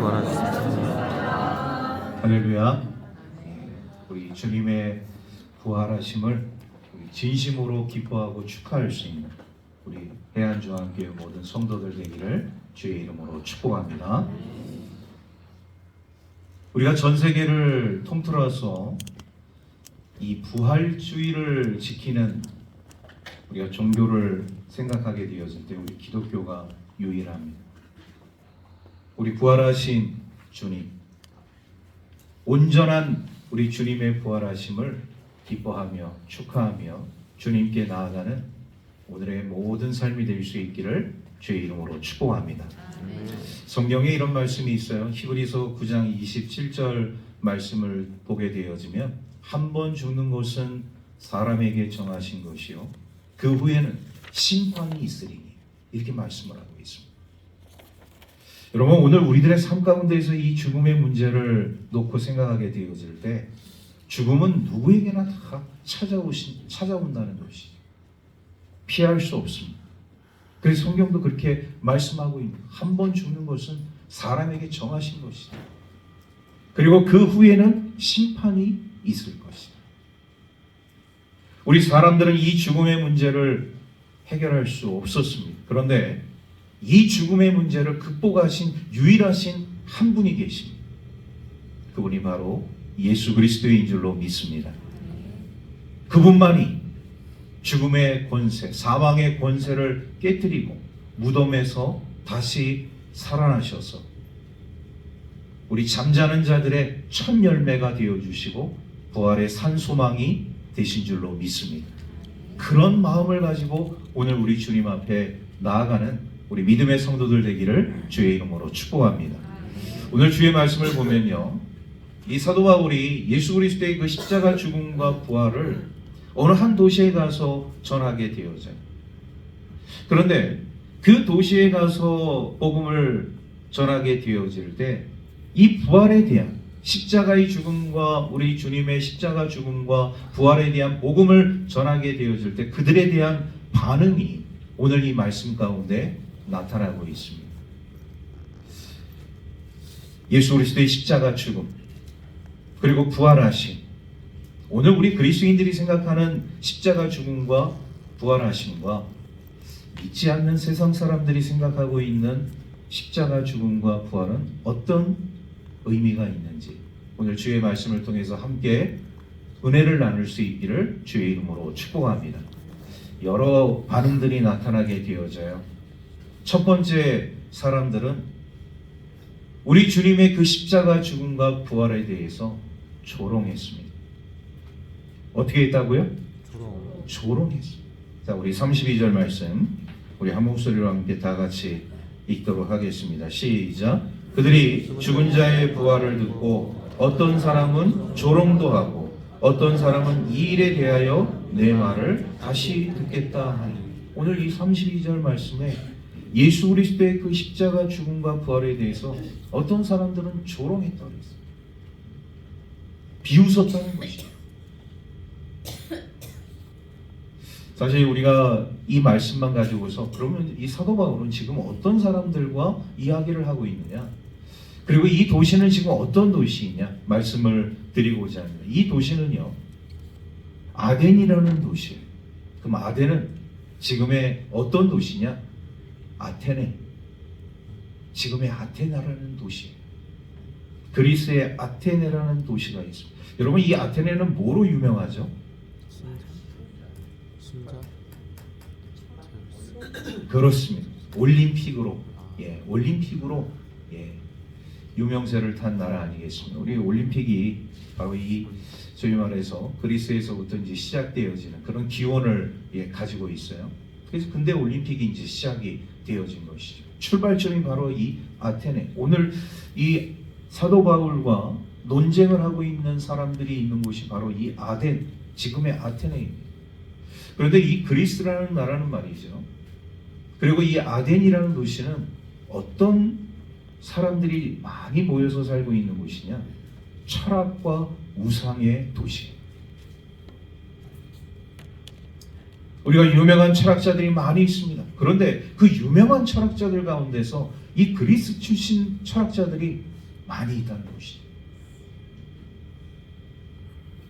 원하십니다. 할렐루야. 우리 주님의 부활하심을 우리 진심으로 기뻐하고 축하할 수 있는 우리 해안중앙교회 모든 성도들 되기를 주의 이름으로 축복합니다. 우리가 전 세계를 통틀어서 이 부활주의를 지키는 우리가 종교를 생각하게 되었을 때 우리 기독교가 유일합니다. 우리 부활하신 주님, 온전한 우리 주님의 부활하심을 기뻐하며 축하하며 주님께 나아가는 오늘의 모든 삶이 될 수 있기를 주의 이름으로 축복합니다. 성경에 이런 말씀이 있어요. 히브리서 9장 27절 말씀을 보게 되어지면 한 번 죽는 것은 사람에게 정하신 것이요 그 후에는 심판이 있으리니 이렇게 말씀을 하고 있습니다. 여러분, 오늘 우리들의 삶 가운데서 이 죽음의 문제를 놓고 생각하게 되어질 때 죽음은 누구에게나 다 찾아온다는 것이 피할 수 없습니다. 그래서 성경도 그렇게 말씀하고 있는 한 번 죽는 것은 사람에게 정하신 것이다. 그리고 그 후에는 심판이 있을 것이다. 우리 사람들은 이 죽음의 문제를 해결할 수 없었습니다. 그런데 이 죽음의 문제를 극복하신 유일하신 한 분이 계십니다. 그분이 바로 예수 그리스도인 줄로 믿습니다. 그분만이 죽음의 권세, 사망의 권세를 깨뜨리고 무덤에서 다시 살아나셔서 우리 잠자는 자들의 첫 열매가 되어주시고 부활의 산소망이 되신 줄로 믿습니다. 그런 마음을 가지고 오늘 우리 주님 앞에 나아가는 우리 믿음의 성도들 되기를 주의 이름으로 축복합니다. 오늘 주의 말씀을 보면요, 이 사도 바울이 예수 그리스도의 그 십자가 죽음과 부활을 어느 한 도시에 가서 전하게 되어져요. 그런데 그 도시에 가서 복음을 전하게 되어질 때 이 부활에 대한 십자가의 죽음과 우리 주님의 십자가 죽음과 부활에 대한 복음을 전하게 되어질 때 그들에 대한 반응이 오늘 이 말씀 가운데 나타나고 있습니다. 예수 그리스도의 십자가 죽음 그리고 부활하심, 오늘 우리 그리스도인들이 생각하는 십자가 죽음과 부활하심과 믿지 않는 세상 사람들이 생각하고 있는 십자가 죽음과 부활은 어떤 의미가 있는지 오늘 주의 말씀을 통해서 함께 은혜를 나눌 수 있기를 주의 이름으로 축복합니다. 여러 반응들이 나타나게 되어져요. 첫 번째 사람들은 우리 주님의 그 십자가 죽음과 부활에 대해서 조롱했습니다. 어떻게 했다고요? 조롱했습니다. 자, 우리 32절 말씀 우리 한 목소리로 함께 다 같이 읽도록 하겠습니다. 시작. 그들이 죽은 자의 부활을 듣고 어떤 사람은 조롱도 하고 어떤 사람은 이 일에 대하여 내 말을 다시 듣겠다 하니, 오늘 이 32절 말씀에 예수 그리스도의 그 십자가 죽음과 부활에 대해서 어떤 사람들은 조롱했다고 했어요. 비웃었다는 것이죠. 사실 우리가 이 말씀만 가지고서 그러면 이 사도 바울은 지금 어떤 사람들과 이야기를 하고 있느냐, 그리고 이 도시는 지금 어떤 도시이냐 말씀을 드리고자 합니다. 이 도시는요, 아덴이라는 도시예요. 그럼 아덴은 지금의 어떤 도시냐? 아테네, 지금의 아테나라는 도시예요. 그리스의 아테네라는 도시가 있습니다. 여러분, 이 아테네는 뭐로 유명하죠? 그렇습니다. 올림픽으로, 올림픽으로 유명세를 탄 나라 아니겠습니까? 우리 올림픽이 바로 이 소위 말해서 그리스에서부터 이제 시작되어지는 그런 기원을 가지고 있어요. 그래서 근대 올림픽이 이제 시작이 되어진 것이죠. 출발점이 바로 이 아테네. 오늘 이 사도 바울과 논쟁을 하고 있는 사람들이 있는 곳이 바로 이 아덴, 지금의 아테네입니다. 그런데 이 그리스라는 나라는 말이죠. 그리고 이 아덴이라는 도시는 어떤 사람들이 많이 모여서 살고 있는 곳이냐? 철학과 우상의 도시. 우리가 유명한 철학자들이 많이 있습니다. 그런데 그 유명한 철학자들 가운데서 이 그리스 출신 철학자들이 많이 있다는 것이죠.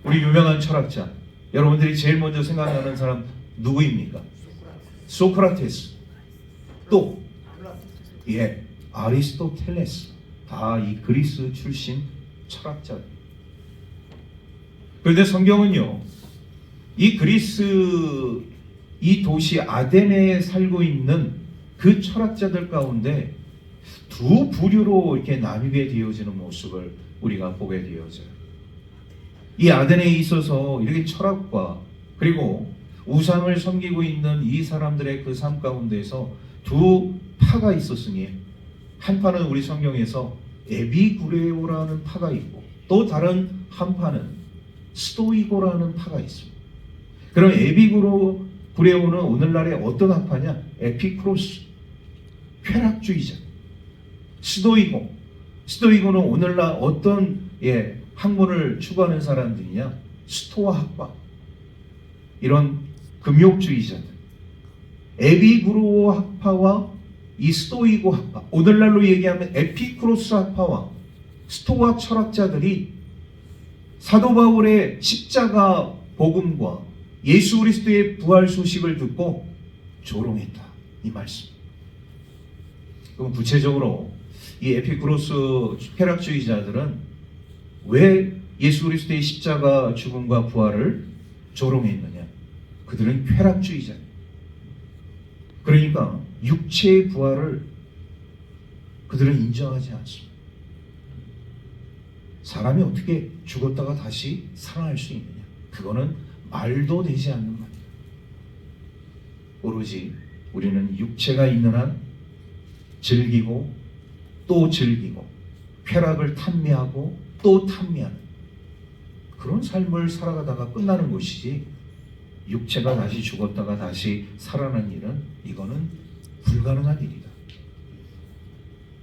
우리 유명한 철학자, 여러분들이 제일 먼저 생각나는 사람 누구입니까? 소크라테스. 또 아리스토텔레스. 다 이 그리스 출신 철학자들. 그런데 성경은요, 이 그리스 이 도시 아테네에 살고 있는 그 철학자들 가운데 두 부류로 이렇게 나뉘게 되어지는 모습을 우리가 보게 되어져요. 이 아테네에 있어서 이렇게 철학과 그리고 우상을 섬기고 있는 이 사람들의 그 삶 가운데서 두 파가 있었으니, 한 파는 우리 성경에서 에비구레오라는 파가 있고, 또 다른 한 파는 스토이고라는 파가 있습니다. 그럼 에비구레오는 오늘날의 어떤 학파냐? 에피쿠로스, 쾌락주의자. 스토이고는 오늘날 어떤 학문을 추구하는 사람들이냐? 스토아 학파, 이런 금욕주의자들. 에비구레오 학파와 이 스토이고 학파, 오늘날로 얘기하면 에피쿠로스 학파와 스토아 철학자들이 사도 바울의 십자가 복음과 예수 그리스도의 부활 소식을 듣고 조롱했다, 이 말씀. 그럼 구체적으로 이 에피쿠로스 쾌락주의자들은 왜 예수 그리스도의 십자가 죽음과 부활을 조롱했느냐? 그들은 쾌락주의자예요. 그러니까 육체의 부활을 그들은 인정하지 않습니다. 사람이 어떻게 죽었다가 다시 살아날 수 있느냐? 그거는 말도 되지 않는 말이다. 오로지 우리는 육체가 있는 한 즐기고 또 즐기고 쾌락을 탐미하고 또 탐미하는 그런 삶을 살아가다가 끝나는 것이지, 육체가 다시 죽었다가 다시 살아나는 일은 이거는 불가능한 일이다.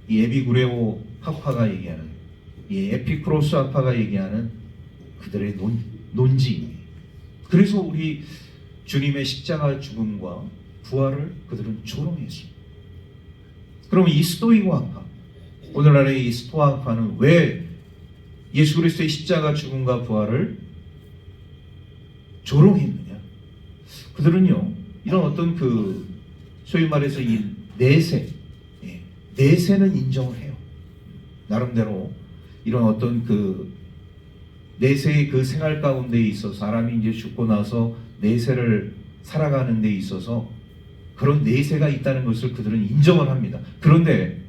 이 에비구레오 학파가 얘기하는, 이 에피쿠로스 학파가 얘기하는 그들의 논지입니다. 그래서 우리 주님의 십자가 죽음과 부활을 그들은 조롱했습니다. 그럼 이 스토이고 학파, 오늘날의 이 스토아 학파는 왜 예수 그리스도의 십자가 죽음과 부활을 조롱했느냐? 그들은요, 이런 어떤 소위 말해서 이 내세는 인정을 해요. 나름대로 이런 어떤 내세의 그 생활 가운데 있어서 사람이 이제 죽고 나서 내세를 살아가는 데 있어서 그런 내세가 있다는 것을 그들은 인정을 합니다. 그런데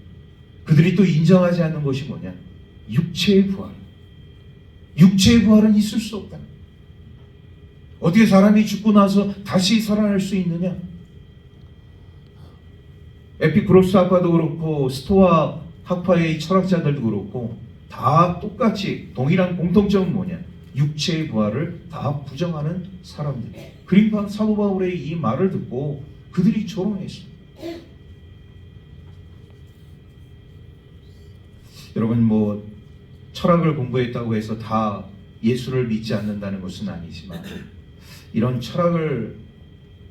그들이 또 인정하지 않는 것이 뭐냐? 육체의 부활. 육체의 부활은 있을 수 없다. 어떻게 사람이 죽고 나서 다시 살아날 수 있느냐? 에피쿠로스 학파도 그렇고 스토아 학파의 철학자들도 그렇고 다 똑같이 동일한 공통점은 뭐냐? 육체의 부활을 다 부정하는 사람들. 그러니까 사도 바울의 이 말을 듣고 그들이 조롱했습니다. 여러분, 철학을 공부했다고 해서 다 예수를 믿지 않는다는 것은 아니지만, 이런 철학을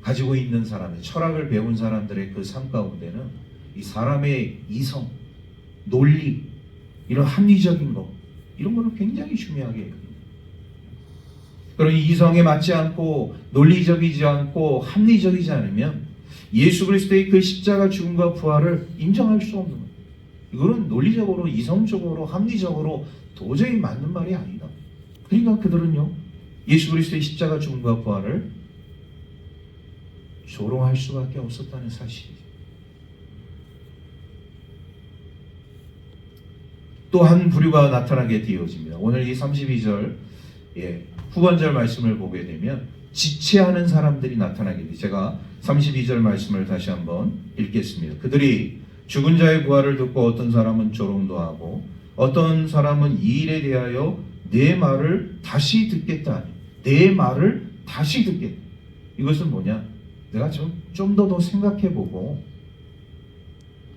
가지고 있는 사람들, 철학을 배운 사람들의 그 삶 가운데는 이 사람의 이성, 논리, 이런 합리적인 것, 이런 거를 굉장히 중요하게 여깁니다. 그런 이성에 맞지 않고 논리적이지 않고 합리적이지 않으면 예수 그리스도의 그 십자가 죽음과 부활을 인정할 수 없는 거예요. 이거는 논리적으로, 이성적으로, 합리적으로 도저히 맞는 말이 아니다. 그러니까 그들은요, 예수 그리스도의 십자가 죽음과 부활을 조롱할 수밖에 없었다는 사실이죠. 또 한 부류가 나타나게 되어집니다. 오늘 이 32절 후반절 말씀을 보게 되면 지체하는 사람들이 나타나게 돼요. 제가 32절 말씀을 다시 한번 읽겠습니다. 그들이 죽은 자의 부활을 듣고 어떤 사람은 조롱도 하고 어떤 사람은 이 일에 대하여 내 말을 다시 듣겠다 하니, 내 말을 다시 듣겠다. 이것은 뭐냐? 내가 좀 더 생각해보고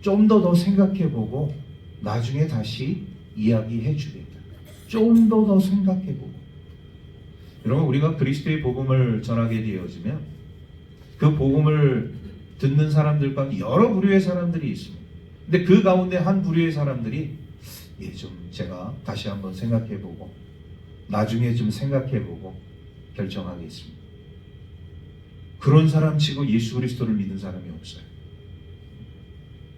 좀 더 생각해보고 나중에 다시 이야기해 주겠다. 좀 더 생각해보고. 여러분, 우리가 그리스도의 복음을 전하게 되어지면 그 복음을 듣는 사람들 가운데 여러 부류의 사람들이 있습니다. 근데 그 가운데 한 부류의 사람들이 좀 제가 다시 한번 생각해보고 나중에 좀 생각해보고 결정하겠습니다. 그런 사람 치고 예수 그리스도를 믿는 사람이 없어요.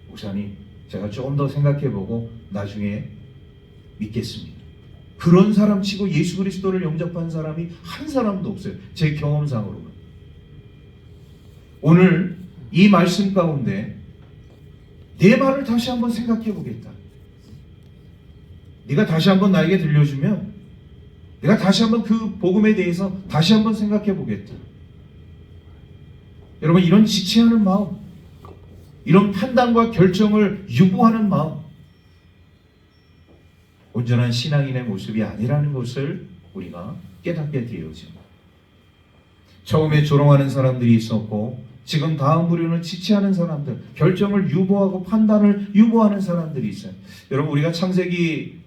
목사님, 제가 조금 더 생각해보고 나중에 믿겠습니다. 그런 사람 치고 예수 그리스도를 영접한 사람이 한 사람도 없어요. 제 경험상으로는. 오늘 이 말씀 가운데 내 말을 다시 한번 생각해 보겠다. 네가 다시 한번 나에게 들려주면 내가 다시 한번 그 복음에 대해서 다시 한번 생각해 보겠다. 여러분, 이런 지체하는 마음, 이런 판단과 결정을 유보하는 마음, 온전한 신앙인의 모습이 아니라는 것을 우리가 깨닫게 되어집니다. 처음에 조롱하는 사람들이 있었고 지금 다음 부류는 지체하는 사람들, 결정을 유보하고 판단을 유보하는 사람들이 있어요. 여러분, 우리가 창세기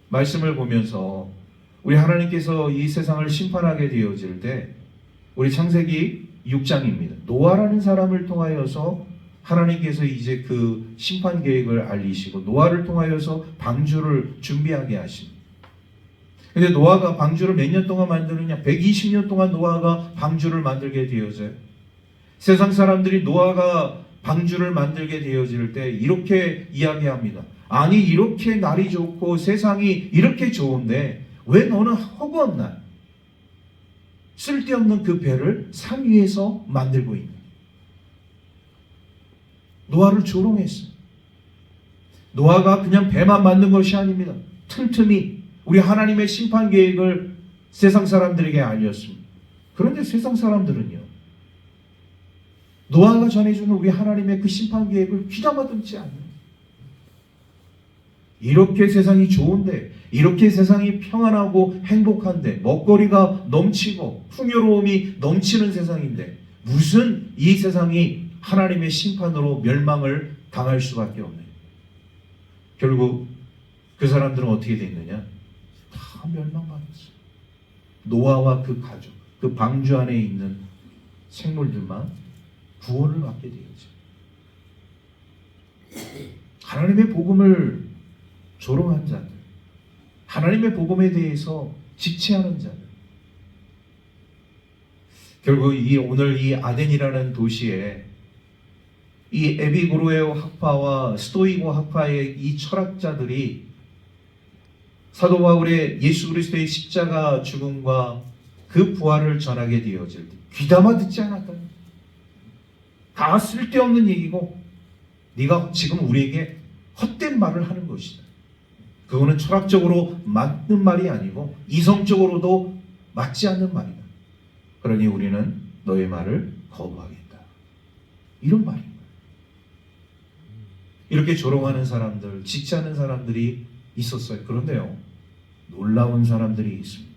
말씀을 보면서 우리 하나님께서 이 세상을 심판하게 되어질 때 우리 창세기 6장입니다. 노아라는 사람을 통하여서 하나님께서 이제 그 심판 계획을 알리시고 노아를 통하여서 방주를 준비하게 하십니다. 근데 노아가 방주를 몇 년 동안 만드느냐? 120년 동안 노아가 방주를 만들게 되어져요. 세상 사람들이 노아가 방주를 만들게 되어질 때 이렇게 이야기합니다. 아니, 이렇게 날이 좋고 세상이 이렇게 좋은데 왜 너는 허구한 날, 쓸데없는 그 배를 산 위에서 만들고 있냐? 노아를 조롱했어요. 노아가 그냥 배만 만든 것이 아닙니다. 틈틈이 우리 하나님의 심판 계획을 세상 사람들에게 알렸습니다. 그런데 세상 사람들은요, 노아가 전해주는 우리 하나님의 그 심판 계획을 귀담아 듣지 않아요. 이렇게 세상이 좋은데, 이렇게 세상이 평안하고 행복한데, 먹거리가 넘치고 풍요로움이 넘치는 세상인데 무슨 이 세상이 하나님의 심판으로 멸망을 당할 수밖에 없네요. 결국 그 사람들은 어떻게 됐느냐? 다 멸망받았어요. 노아와 그 가족, 그 방주 안에 있는 생물들만 구원을 받게 되었죠. 하나님의 복음을 조롱한 자들, 하나님의 복음에 대해서 지체하는 자들, 결국 오늘 이 아덴이라는 도시에 이 에비고로의 학파와 스토이고 학파의 이 철학자들이 사도 바울의 예수 그리스도의 십자가 죽음과 그 부활을 전하게 되어질 때 귀담아 듣지 않았다니. 다 쓸데없는 얘기고 네가 지금 우리에게 헛된 말을 하는 것이다. 그거는 철학적으로 맞는 말이 아니고 이성적으로도 맞지 않는 말이다. 그러니 우리는 너의 말을 거부하겠다. 이런 말입니다. 이렇게 조롱하는 사람들, 지체하는 사람들이 있었어요. 그런데요, 놀라운 사람들이 있습니다.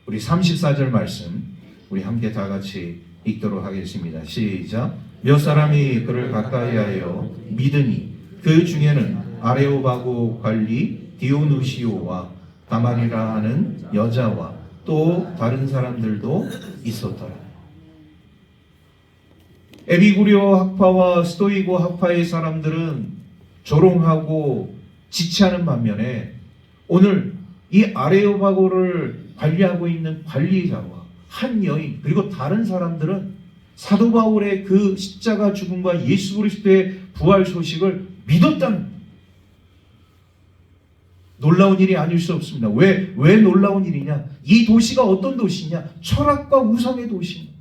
우리 34절 말씀 우리 함께 다 같이 읽도록 하겠습니다. 시작. 몇 사람이 그를 가까이하여 믿으니 그 중에는 아레오바고 관리 디오누시오와 다말이라 하는 여자와 또 다른 사람들도 있었더라. 에비구리오 학파와 스토이고 학파의 사람들은 조롱하고 지체하는 반면에 오늘 이 아레오바고를 관리하고 있는 관리자와 한 여인 그리고 다른 사람들은 사도 바울의 그 십자가 죽음과 예수 그리스도의 부활 소식을 믿었다는, 놀라운 일이 아닐 수 없습니다. 왜 놀라운 일이냐? 이 도시가 어떤 도시냐? 철학과 우상의 도시입니다.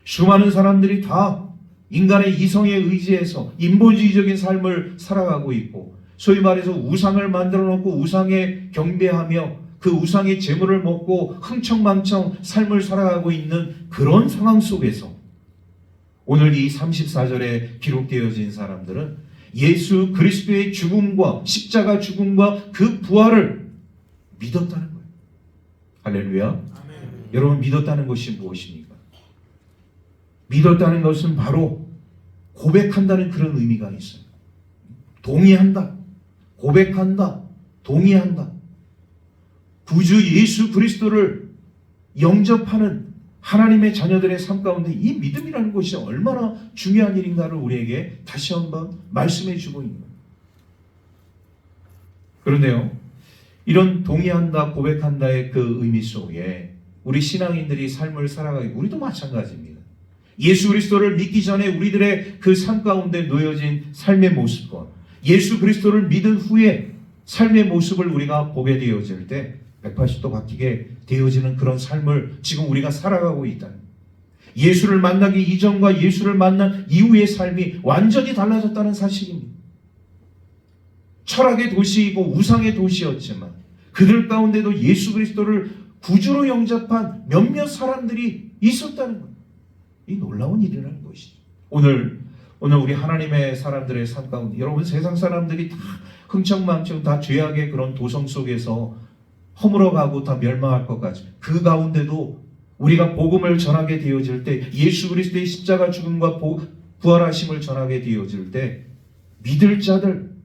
수많은 사람들이 다 인간의 이성에 의지해서 인본주의적인 삶을 살아가고 있고, 소위 말해서 우상을 만들어 놓고 우상에 경배하며 그 우상의 재물을 먹고 흥청망청 삶을 살아가고 있는 그런 상황 속에서 오늘 이 34절에 기록되어진 사람들은 예수 그리스도의 죽음과 십자가 죽음과 그 부활을 믿었다는 거예요. 할렐루야. 아멘. 여러분, 믿었다는 것이 무엇입니까? 믿었다는 것은 바로 고백한다는 그런 의미가 있어요. 동의한다, 고백한다, 동의한다. 구주 예수 그리스도를 영접하는 하나님의 자녀들의 삶 가운데 이 믿음이라는 것이 얼마나 중요한 일인가를 우리에게 다시 한번 말씀해 주고 있는 거예요. 그런데요, 이런 동의한다, 고백한다의 그 의미 속에 우리 신앙인들이 삶을 살아가기, 우리도 마찬가지입니다. 예수 그리스도를 믿기 전에 우리들의 그 삶 가운데 놓여진 삶의 모습과 예수 그리스도를 믿은 후에 삶의 모습을 우리가 보게 되어질 때 180도 바뀌게 되어지는 그런 삶을 지금 우리가 살아가고 있다. 예수를 만나기 이전과 예수를 만난 이후의 삶이 완전히 달라졌다는 사실입니다. 철학의 도시이고 우상의 도시였지만 그들 가운데도 예수 그리스도를 구주로 영접한 몇몇 사람들이 있었다는 것. 이 놀라운 일이라는 것이죠. 오늘 우리 하나님의 사람들의 삶 가운데 여러분, 세상 사람들이 다 흥청망청 다 죄악의 그런 도성 속에서 허물어가고 다 멸망할 것 같죠. 그 가운데도 우리가 복음을 전하게 되어질 때, 예수 그리스도의 십자가 죽음과 부활하심을 전하게 되어질 때 믿을 자들,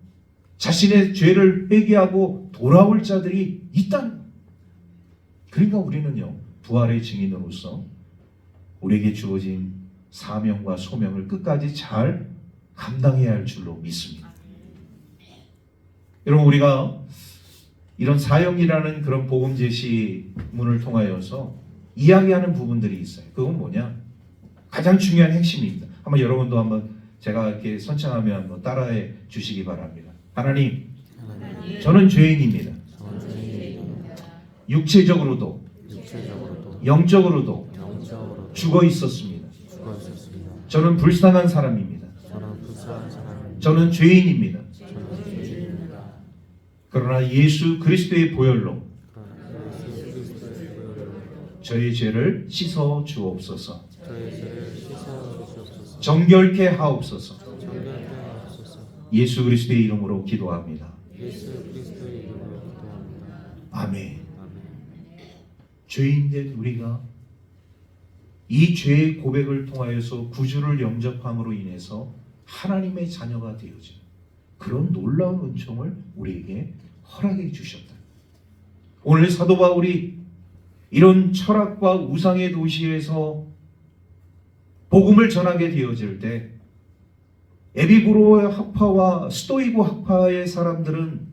자신의 죄를 회개하고 돌아올 자들이 있다는 거예요. 그러니까 우리는요, 부활의 증인으로서 우리에게 주어진 사명과 소명을 끝까지 잘 감당해야 할 줄로 믿습니다. 여러분, 우리가 이런 사형이라는 그런 복음 제시문을 통하여서 이야기하는 부분들이 있어요. 그건 뭐냐? 가장 중요한 핵심입니다. 한번 여러분도 한번 제가 이렇게 선창하면 한번 따라해 주시기 바랍니다. 하나님, 저는 죄인입니다. 육체적으로도 영적으로도 죽어 있었습니다. 저는 불쌍한 사람입니다. 저는 죄인입니다. 그러나 예수 그리스도의 보혈로 저의 죄를 씻어 주옵소서. 정결케 하옵소서. 예수 그리스도의 이름으로 기도합니다. 아멘. 죄인된 우리가 이 죄의 고백을 통하여서 구주를 영접함으로 인해서 하나님의 자녀가 되어진 그런 놀라운 은총을 우리에게 허락해 주셨다. 오늘 사도 바울이 이런 철학과 우상의 도시에서 복음을 전하게 되어질 때 에비구로의 학파와 스토이고 학파의 사람들은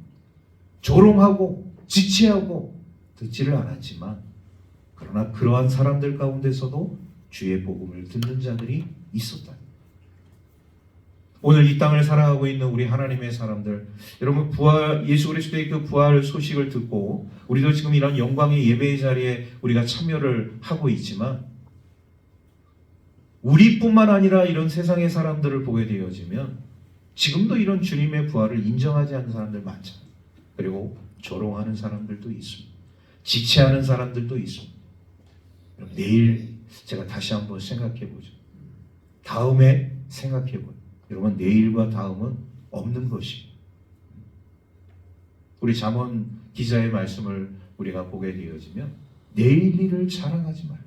조롱하고 지체하고 듣지를 않았지만, 그러나 그러한 사람들 가운데서도 주의 복음을 듣는 자들이 있었다. 오늘 이 땅을 살아가고 있는 우리 하나님의 사람들, 여러분, 예수 그리스도의 그 부활 소식을 듣고 우리도 지금 이런 영광의 예배의 자리에 우리가 참여를 하고 있지만, 우리뿐만 아니라 이런 세상의 사람들을 보게 되어지면 지금도 이런 주님의 부활을 인정하지 않는 사람들 많잖아요. 그리고 조롱하는 사람들도 있습니다. 지체하는 사람들도 있습니다. 내일 제가 다시 한번 생각해 보죠. 다음에 생각해 보죠. 여러분, 내일과 다음은 없는 것입니다. 우리 잠언 기자의 말씀을 우리가 보게 되어지면 내일 일을 자랑하지 말라.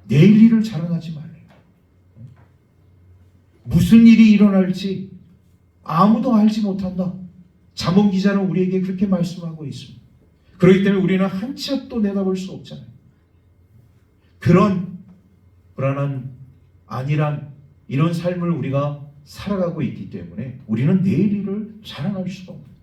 내일 일을 자랑하지 말라. 무슨 일이 일어날지 아무도 알지 못한다. 잠언 기자는 우리에게 그렇게 말씀하고 있습니다. 그렇기 때문에 우리는 한 치 앞도 내다볼 수 없잖아요. 그런 불안한 안일한 이런 삶을 우리가 살아가고 있기 때문에 우리는 내일 일을 자랑할 수가 없어요.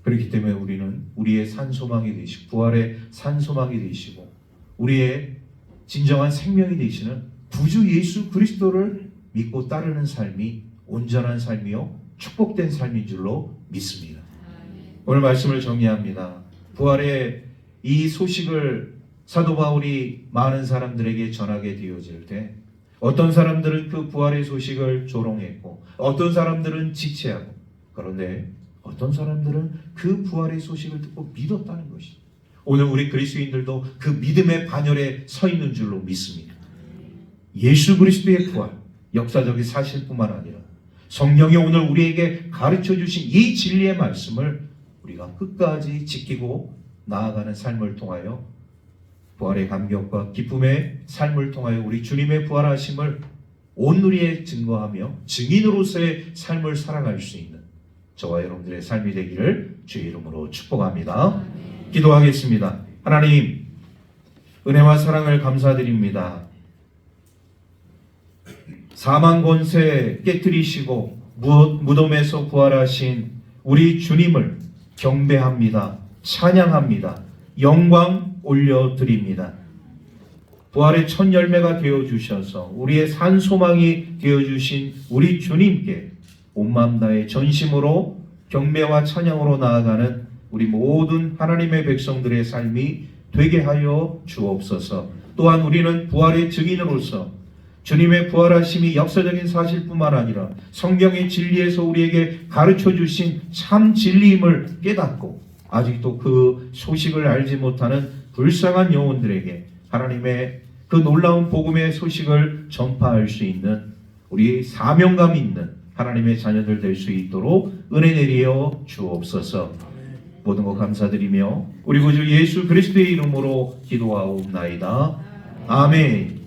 그렇기 때문에 우리는 우리의 산소망이 되시고 부활의 산소망이 되시고 우리의 진정한 생명이 되시는 구주 예수 그리스도를 믿고 따르는 삶이 온전한 삶이요 축복된 삶인 줄로 믿습니다. 오늘 말씀을 정리합니다. 부활의 이 소식을 사도 바울이 많은 사람들에게 전하게 되어질 때 어떤 사람들은 그 부활의 소식을 조롱했고 어떤 사람들은 지체하고, 그런데 어떤 사람들은 그 부활의 소식을 듣고 믿었다는 것이죠. 오늘 우리 그리스도인들도 그 믿음의 반열에 서 있는 줄로 믿습니다. 예수 그리스도의 부활, 역사적인 사실뿐만 아니라 성경이 오늘 우리에게 가르쳐 주신 이 진리의 말씀을 우리가 끝까지 지키고 나아가는 삶을 통하여 부활의 감격과 기쁨의 삶을 통하여 우리 주님의 부활하심을 온누리에 증거하며 증인으로서의 삶을 살아갈 수 있는 저와 여러분들의 삶이 되기를 주의 이름으로 축복합니다. 기도하겠습니다. 하나님, 은혜와 사랑을 감사드립니다. 사망 권세 깨뜨리시고 무덤에서 부활하신 우리 주님을 경배합니다. 찬양합니다. 영광 올려드립니다. 부활의 첫 열매가 되어주셔서 우리의 산 소망이 되어주신 우리 주님께 온 마음 다해 전심으로 경배와 찬양으로 나아가는 우리 모든 하나님의 백성들의 삶이 되게 하여 주옵소서. 또한 우리는 부활의 증인으로서 주님의 부활하심이 역사적인 사실뿐만 아니라 성경의 진리에서 우리에게 가르쳐 주신 참 진리임을 깨닫고 아직도 그 소식을 알지 못하는 불쌍한 영혼들에게 하나님의 그 놀라운 복음의 소식을 전파할 수 있는 우리 사명감 있는 하나님의 자녀들 될 수 있도록 은혜 내리어 주옵소서. 모든 것 감사드리며 우리 구주 예수 그리스도의 이름으로 기도하옵나이다. 아멘.